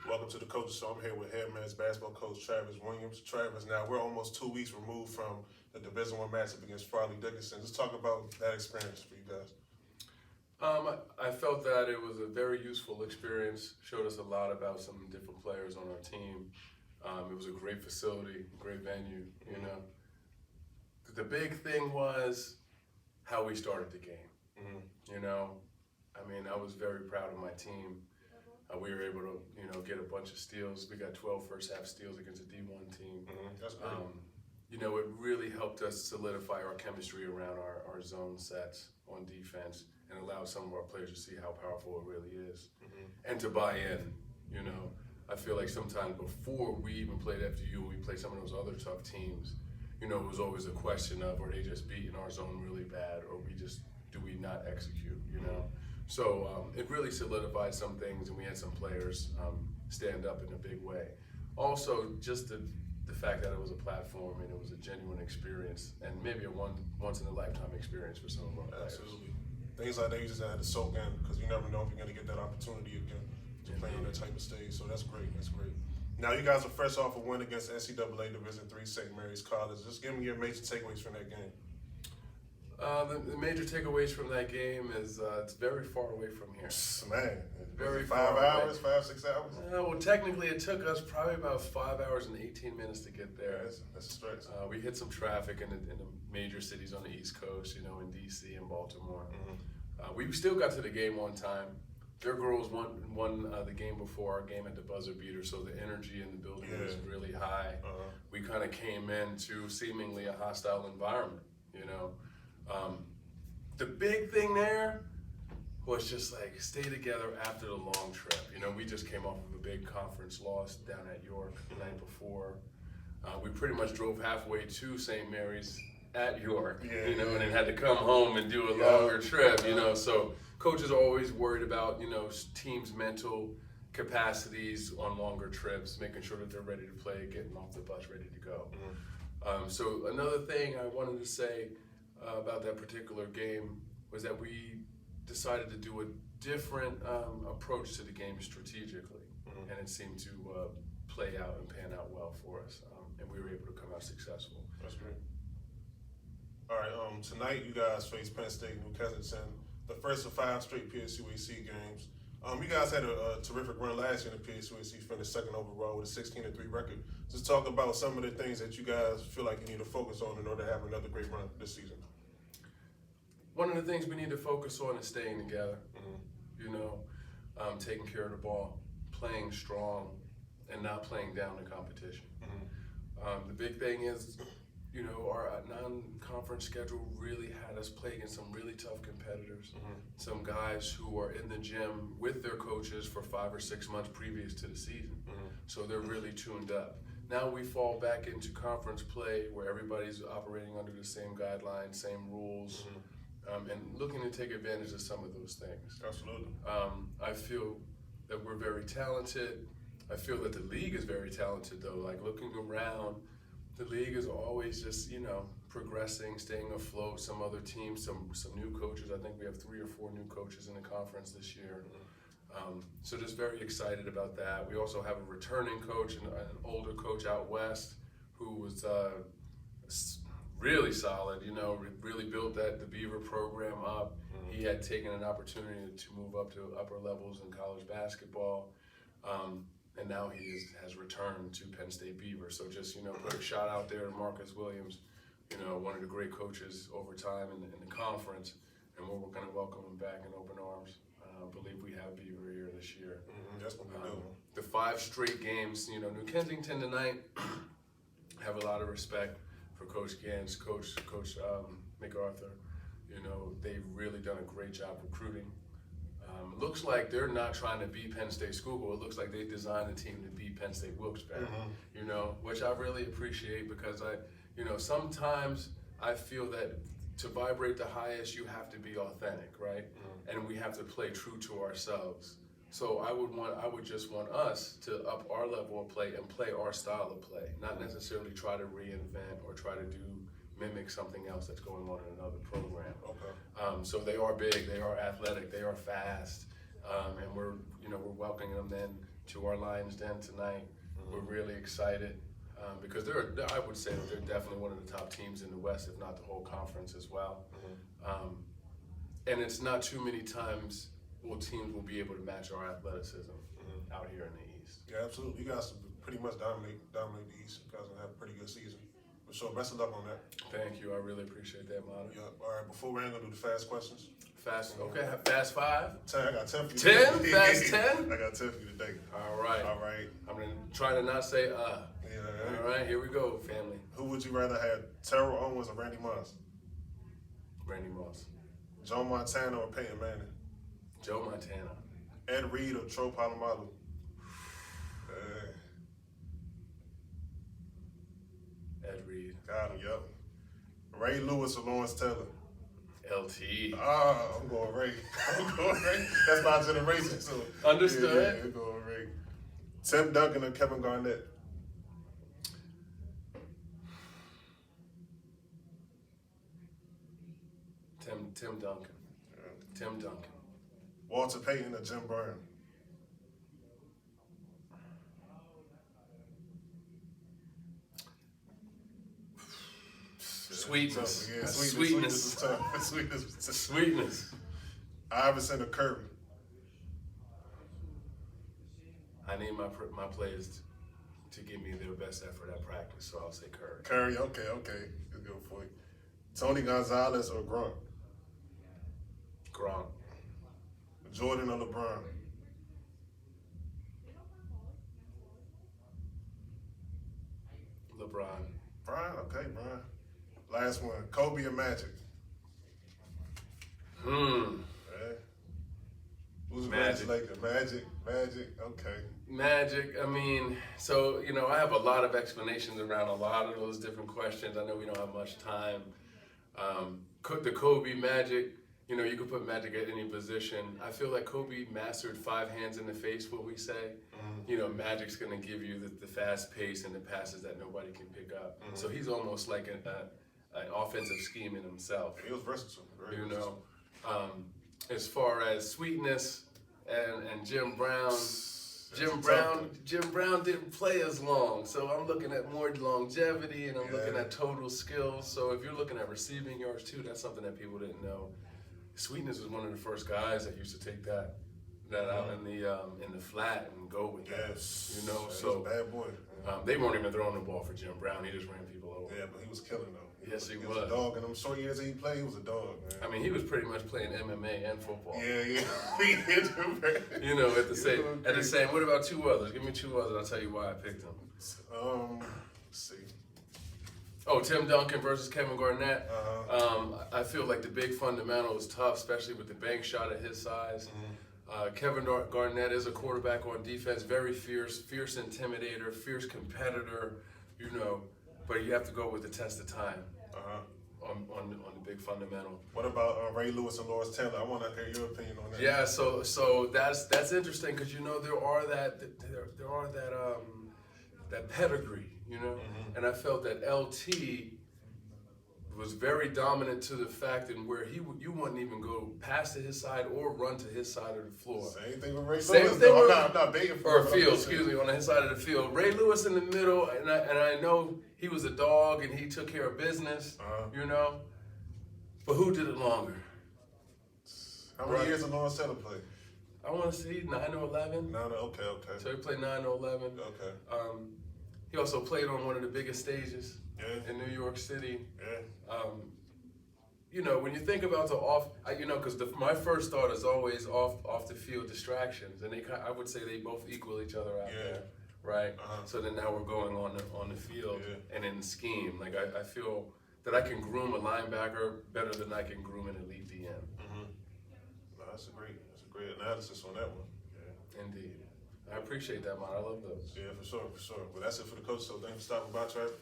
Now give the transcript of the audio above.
Welcome to the Coaches Show. I'm here with head men's basketball coach Travis Williams. Travis, now we're almost 2 weeks removed from the Division One matchup against Farley Dickinson. Just talk about that experience for you guys. I felt that it was a very useful experience. Showed us a lot about some different players on our team. It was a great facility, great venue. You know, the big thing was how we started the game. You know, I mean, I was very proud of my team. We were able to, get a bunch of steals. We got 12 first half steals against a D1 team. That's great. It really helped us solidify our chemistry around our zone sets on defense and allow some of our players to see how powerful it really is and to buy in. I feel like sometimes before we even played FDU, we played some of those other tough teams. It was always a question of, are they just beating our zone really bad, or do we not execute? So it really solidified some things, and we had some players stand up in a big way. Also, just the fact that it was a platform and it was a genuine experience, and maybe a once in a lifetime experience for some of our players. Absolutely. Things like that you just had to soak in, because you never know if you're going to get that opportunity again to play on that type of stage. So that's great. That's great. Now you guys are fresh off a win against NCAA Division III St. Mary's College. Just give me your major takeaways from that game. The major takeaways from that game is it's very far away from here. Man, Very 5 far hours, away. 5-6 hours? Well, technically it took us probably about 5 hours and 18 minutes to get there. That's a stretch. We hit some traffic in the major cities on the East Coast, in DC and Baltimore. We still got to the game on time. Their girls won the game before our game at the buzzer beater, so the energy in the building was really high. We kind of came into seemingly a hostile environment, The big thing there was just like stay together after the long trip. We just came off of a big conference loss down at York the night before. We pretty much drove halfway to St. Mary's at York, and then had to come home and do a longer trip, So coaches are always worried about, teams' mental capacities on longer trips, making sure that they're ready to play, getting off the bus, ready to go. So another thing I wanted to say about that particular game was that we decided to do a different approach to the game strategically, and it seemed to play out and pan out well for us, and we were able to come out successful. That's great. All right, tonight you guys face Penn State, New Kensington, the first of 5 straight PSUAC games. You guys had a terrific run last year in the PSUAC, finished second overall with a 16-3 record. Just talk about some of the things that you guys feel like you need to focus on in order to have another great run this season. One of the things we need to focus on is staying together, taking care of the ball, playing strong, and not playing down the competition. The big thing is, our non-conference schedule really had us play against some really tough competitors, some guys who are in the gym with their coaches for 5 or 6 months previous to the season. So they're really tuned up. Now we fall back into conference play where everybody's operating under the same guidelines, same rules, and looking to take advantage of some of those things. Absolutely. I feel that we're very talented. I feel that the league is very talented, though. Like, looking around, the league is always just, progressing, staying afloat. Some other teams, some new coaches. I think we have 3 or 4 new coaches in the conference this year. So just very excited about that. We also have a returning coach and an older coach out west who was really solid, really built the Beaver program up. He had taken an opportunity to move up to upper levels in college basketball. And now he has returned to Penn State Beaver. So just, put a shout out there to Marcus Williams, one of the great coaches over time in the conference. And we're going to welcome him back in open arms. I believe we have Beaver here this year. That's what we do. The 5 straight games, New Kensington tonight, have a lot of respect for Coach Gans, Coach MacArthur. They've really done a great job recruiting. Looks like they're not trying to beat Penn State Schuylkill. It looks like they designed a team to beat Penn State Wilkes-Barre, which I really appreciate, because sometimes I feel that to vibrate the highest, you have to be authentic, right? And we have to play true to ourselves. So I would just want us to up our level of play and play our style of play, not necessarily try to reinvent or try to mimic something else that's going on in another program. Okay. So they are big, they are athletic, they are fast, and we're welcoming them then to our Lions Den tonight. We're really excited because I would say that they're definitely one of the top teams in the West, if not the whole conference as well. And it's not too many times teams will be able to match our athleticism out here in the East. Yeah, absolutely. You guys pretty much dominate the East. You guys gonna have a pretty good season. For sure. Best of luck on that. Thank you. I really appreciate that, Manu. Yeah. All right. Before we're gonna do the fast questions. Okay. Fast 5. 10. I got 10 for you. 10? Fast 10? I got 10 for you today. All right. All right. I'm gonna try to not say Yeah. All right. Here we go, family. Who would you rather have, Terrell Owens or Randy Moss? Randy Moss. Joe Montana or Peyton Manning? Joe Montana. Ed Reed or Tro Polamalu? Ed Reed. Got him, yep. Ray Lewis or Lawrence Taylor? LT. I'm going Ray. I'm going Ray. That's my generation, so. Understood. Yeah, I'm going Ray. Tim Duncan or Kevin Garnett? Tim Duncan. Tim Duncan. Walter Payton or Jim Brown? Sweetness. Yeah, Sweetness. Sweetness is tough. Sweetness is tough. Sweetness. Iverson or Curry? I need my players to give me their best effort at practice, so I'll say Curry. Curry, okay. Good go for you. Tony Gonzalez or Grunt? Gronk. Jordan or LeBron? LeBron. Brian, okay, Brian. Last one, Kobe or Magic? Okay. Who's the greatest Magic. Laker? Magic, okay. Magic, I mean, so, I have a lot of explanations around a lot of those different questions. I know we don't have much time. The Kobe Magic, you could put Magic at any position. I feel like Kobe mastered 5 hands in the face, what we say. Magic's going to give you the fast pace and the passes that nobody can pick up. So he's almost like an offensive scheme in himself. He was versatile. Very versatile. As far as sweetness and Jim Brown, Jim Brown didn't play as long, so I'm looking at more longevity and I'm looking at total skills. So if you're looking at receiving yards too, that's something that people didn't know. Sweetness was one of the first guys that used to take that out in the flat and go with that. Yes. So he was a bad boy. they weren't even throwing the ball for Jim Brown. He just ran people over. Yeah, but he was killing though. Yes, he was was. a dog. In them short years he played, he was a dog, man. I mean, he was pretty much playing MMA and football. Yeah. At the same. What about 2 others? Give me 2 others. I'll tell you why I picked them. Let's see. Oh, Tim Duncan versus Kevin Garnett. I feel like the big fundamental is tough, especially with the bank shot at his size. Kevin Garnett is a quarterback on defense, very fierce intimidator, fierce competitor, but you have to go with the test of time on the big fundamental. What about Ray Lewis and Lawrence Taylor? I want to hear your opinion on that. Yeah, so that's interesting because there are that pedigree, and I felt that LT was very dominant to the fact in where you wouldn't even go past to his side or run to his side of the floor. Same thing with Ray Same Lewis. thing with, I'm not begging for it. on his side of the field. Ray Lewis in the middle, and I know he was a dog and he took care of business, but who did it longer? How many years did Lawrence Taylor play? I want to see 9 or 11. Okay. So he played 9 or 11. Okay. He also played on one of the biggest stages in New York City. Yeah. When you think about because my first thought is always off the field distractions, and I would say they both equal each other out there, right? So then now we're going on the field and in scheme. Like I feel that I can groom a linebacker better than I can groom an elite DM. No, that's a great analysis on that one. Yeah. Indeed. I appreciate that, man. I love those. Yeah, for sure. Well, that's it for the coach. So thanks for stopping by, Trevor.